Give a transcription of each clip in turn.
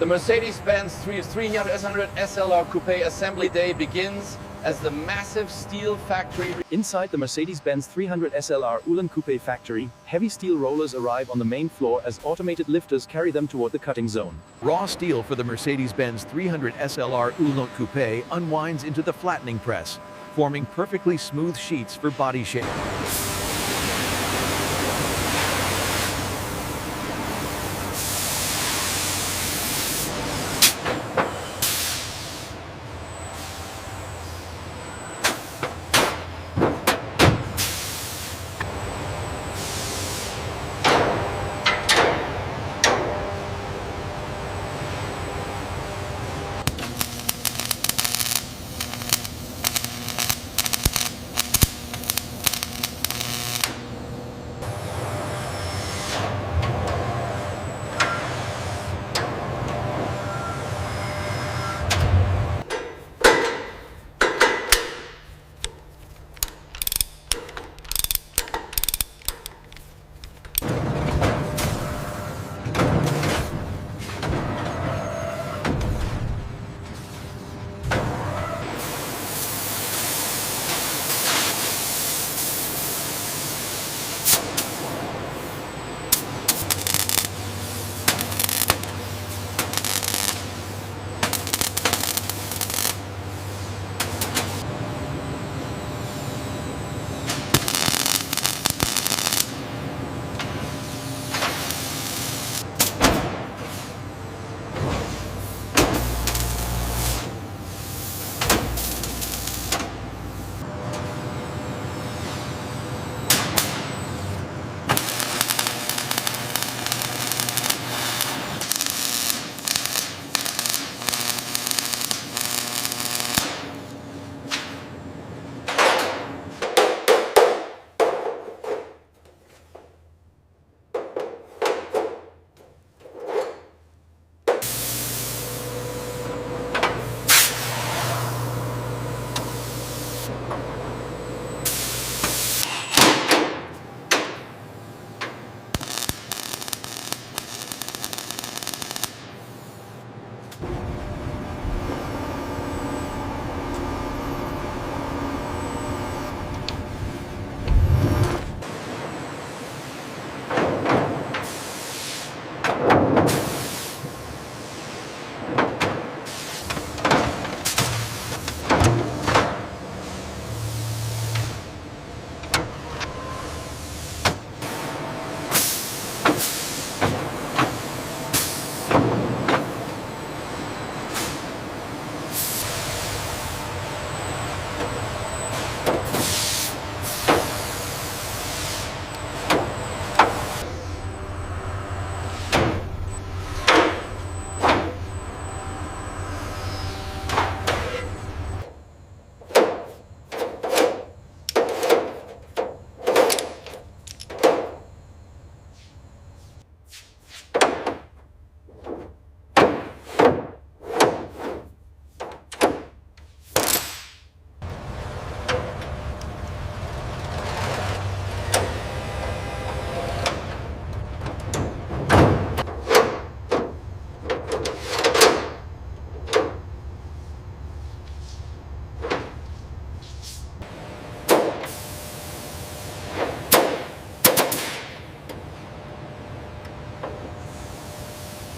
The Mercedes-Benz 300 SLR Coupe assembly day begins as the massive steel factory. Inside the Mercedes-Benz 300 SLR Uhlenhaut Coupé factory, heavy steel rollers arrive on the main floor as automated lifters carry them toward the cutting zone. Raw steel for the Mercedes-Benz 300 SLR Uhlenhaut Coupé unwinds into the flattening press, forming perfectly smooth sheets for body shape.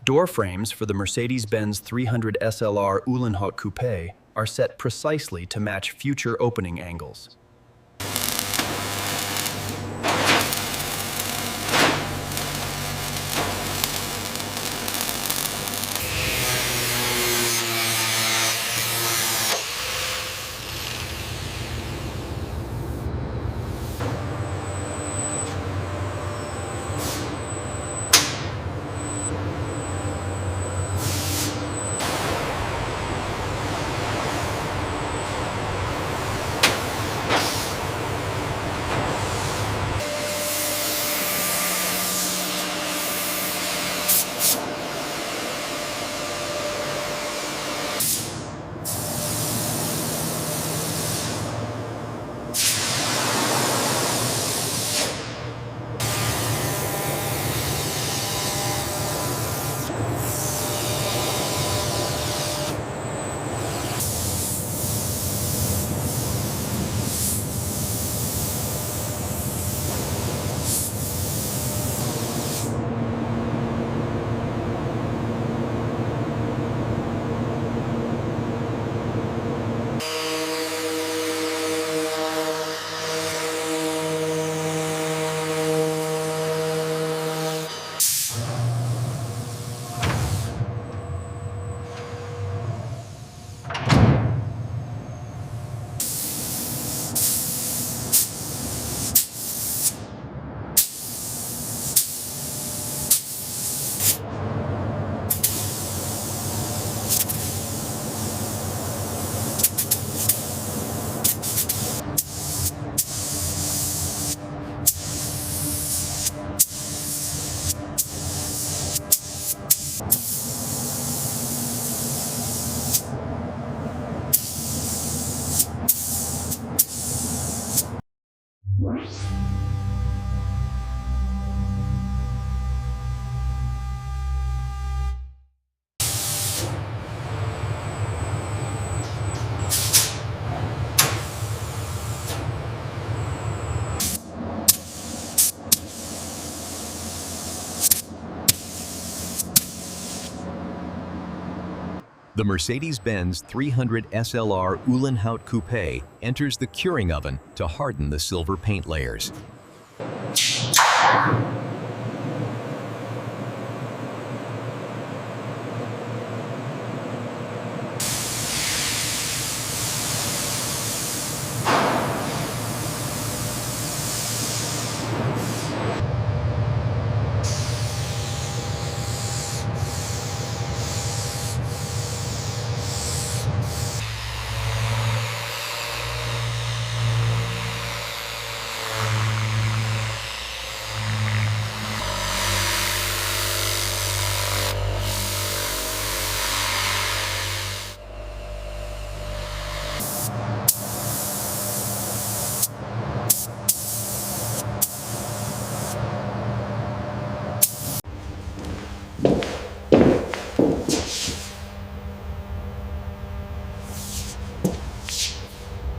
Door frames for the Mercedes-Benz 300 SLR Uhlenhaut Coupé are set precisely to match future opening angles. The Mercedes-Benz 300 SLR Uhlenhaut Coupé enters the curing oven to harden the silver paint layers.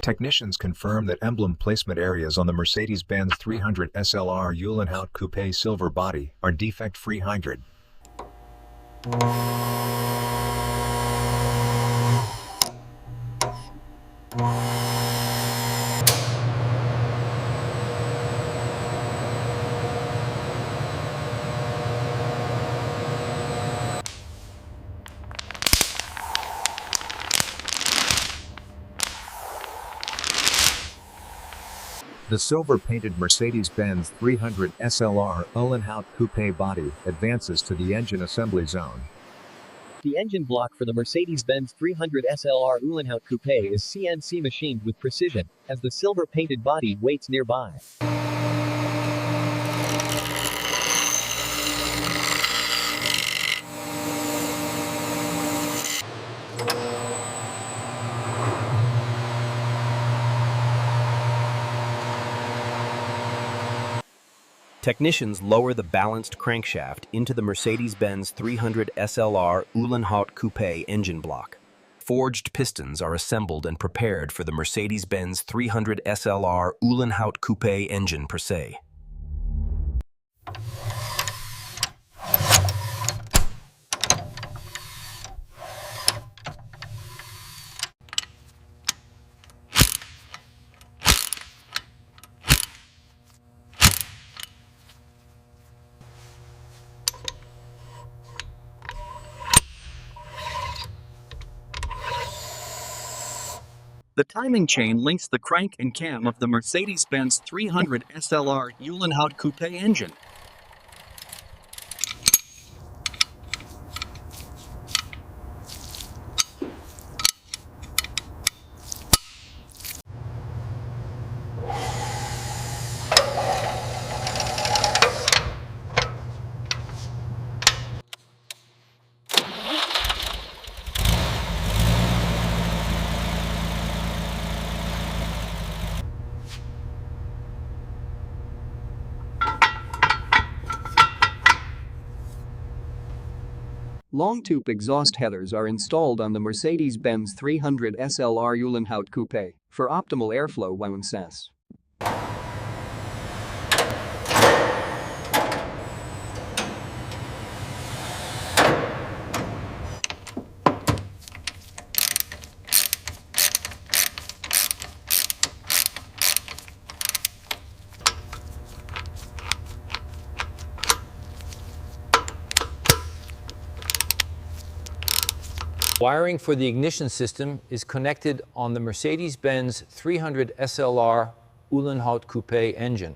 Technicians confirm that emblem placement areas on the Mercedes-Benz 300 SLR Uhlenhaut Coupé silver body are defect-free 100. The silver-painted Mercedes-Benz 300 SLR Uhlenhaut Coupé body advances to the engine assembly zone. The engine block for the Mercedes-Benz 300 SLR Uhlenhaut Coupé is CNC machined with precision, as the silver-painted body waits nearby. Technicians lower the balanced crankshaft into the Mercedes-Benz 300 SLR Uhlenhaut Coupé engine block. Forged pistons are assembled and prepared for the Mercedes-Benz 300 SLR Uhlenhaut Coupé engine per se. The timing chain links the crank and cam of the Mercedes-Benz 300 SLR Uhlenhaut Coupé engine. Long-tube exhaust headers are installed on the Mercedes-Benz 300 SLR Uhlenhaut Coupé for optimal airflow while in cess. Wiring for the ignition system is connected on the Mercedes-Benz 300 SLR Uhlenhaut Coupé engine.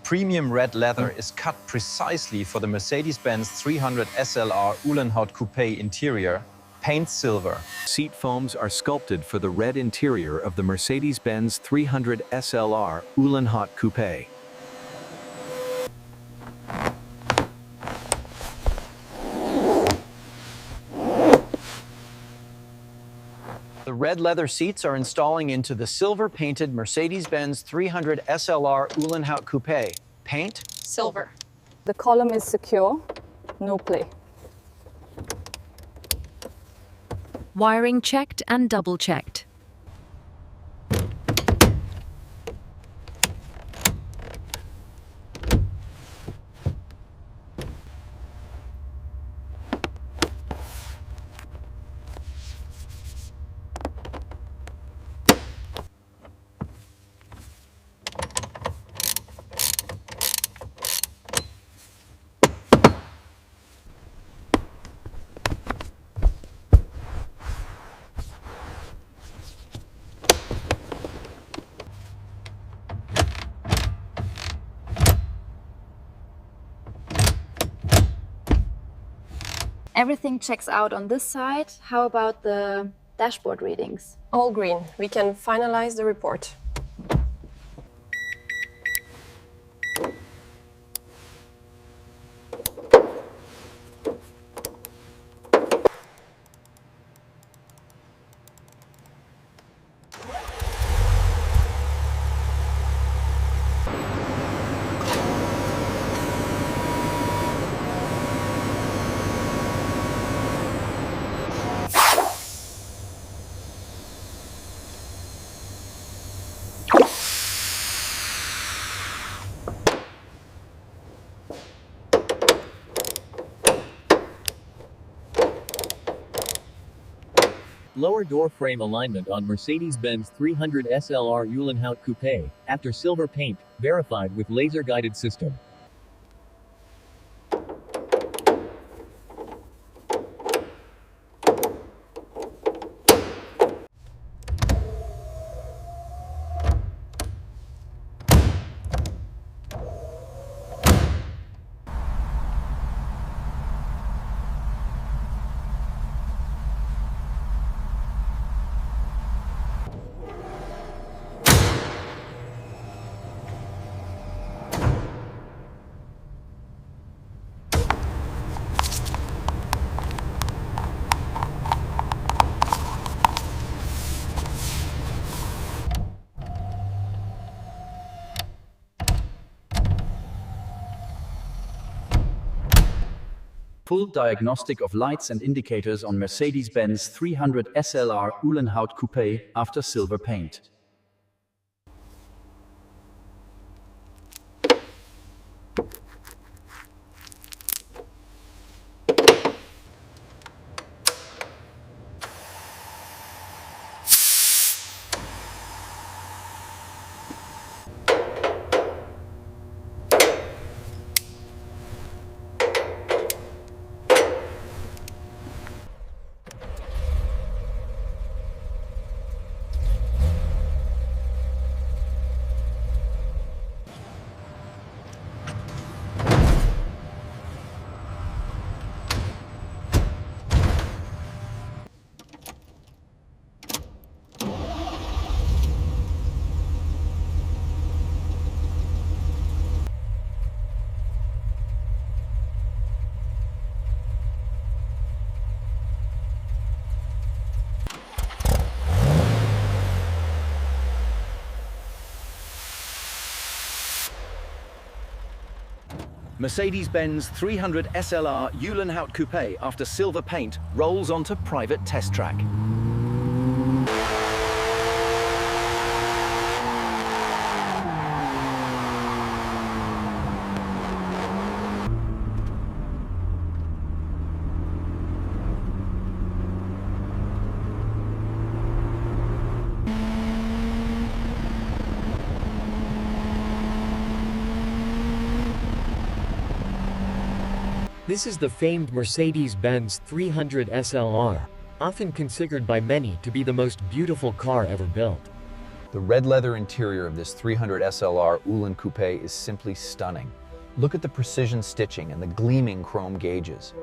Premium red leather is cut precisely for the Mercedes-Benz 300 SLR Uhlenhaut Coupé interior, paint silver. Seat foams are sculpted for the red interior of the Mercedes-Benz 300 SLR Uhlenhaut Coupé. The red leather seats are installing into the silver-painted Mercedes-Benz 300 SLR Uhlenhaut Coupé. Paint? Silver. The column is secure, no play. Wiring checked and double-checked. Everything checks out on this side. How about the dashboard readings? All green. We can finalize the report. Lower door frame alignment on Mercedes-Benz 300 SLR Uhlenhaut Coupé, after silver paint, verified with laser-guided system. Full diagnostic of lights and indicators on Mercedes-Benz 300 SLR Uhlenhaut Coupé after silver paint. Mercedes-Benz 300 SLR Uhlenhaut Coupé after silver paint rolls onto private test track. This is the famed Mercedes-Benz 300 SLR, often considered by many to be the most beautiful car ever built. The red leather interior of this 300 SLR Uhlen Coupé is simply stunning. Look at the precision stitching and the gleaming chrome gauges.